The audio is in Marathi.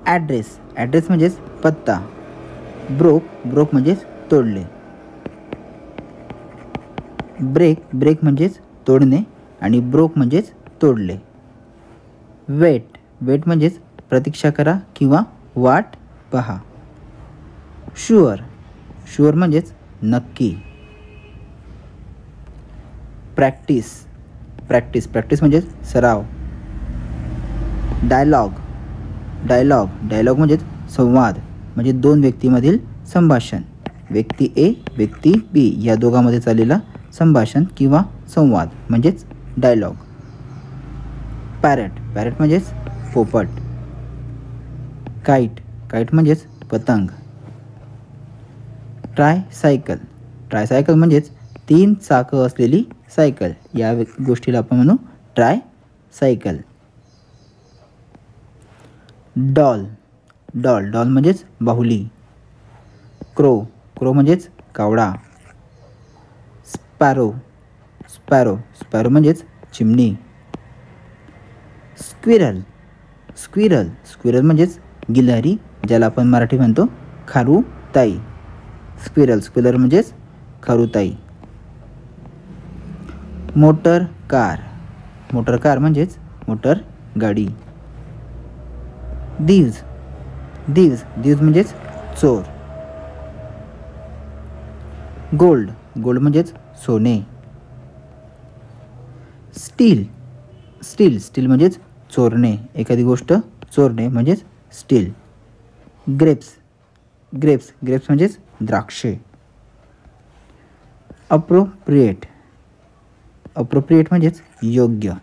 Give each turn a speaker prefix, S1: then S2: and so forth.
S1: ॲड्रेस, ॲड्रेस म्हणजेच पत्ता. ब्रोक, ब्रोक म्हणजेच तोडले. ब्रेक, ब्रेक म्हणजेच तोडणे आणि ब्रोक म्हणजेच तोडले. वेट, वेट म्हणजेच प्रतीक्षा करा किंवा वाट पहा. शुअर, शुअर म्हणजेच नक्की. प्रॅक्टिस, प्रॅक्टिस, प्रॅक्टिस म्हणजेच सराव. डायलॉग, डायलॉग, डायलॉग म्हणजेच संवाद, म्हणजे दोन व्यक्तीमधील संभाषण. व्यक्ती ए, व्यक्ती बी या दोघांमध्ये चाललेला संभाषण किंवा संवाद म्हणजेच डायलॉग. पॅरट, पॅरट म्हणजेच पोपट. काईट, काईट म्हणजेच पतंग. ट्रायसायकल, ट्रायसायकल म्हणजेच 3 चाकं असलेली सायकल. या गोष्टीला आपण म्हणू ट्रायसायकल. डॉल, डॉल, डॉल म्हणजेच बाहुली. क्रो, क्रो म्हणजेच कावळा. स्पॅरो, स्पॅरो, स्पॅरो म्हणजेच चिमणी. स्क्विरल, स्क्विरल, स्क्विरल म्हणजेच गिलहरी, ज्याला आपण मराठी म्हणतो खारुताई. स्क्विरल, स्क्विरल म्हणजेच खारुताई. मोटर कार, मोटर कार म्हणजेच मोटर गाडी. दिव्ज, दिव्ज, दिव्ज म्हणजेच चोर. गोल्ड, गोल्ड म्हणजेच सोने. स्टील, स्टील, स्टील म्हणजेच चोरणे, एखादी गोष्ट चोरणे म्हणजेच स्टील. ग्रेप्स, ग्रेप्स, ग्रेप्स म्हणजेच द्राक्षे. अप्रोप्रिएट, अप्रोप्रिएट म्हणजेच योग्य.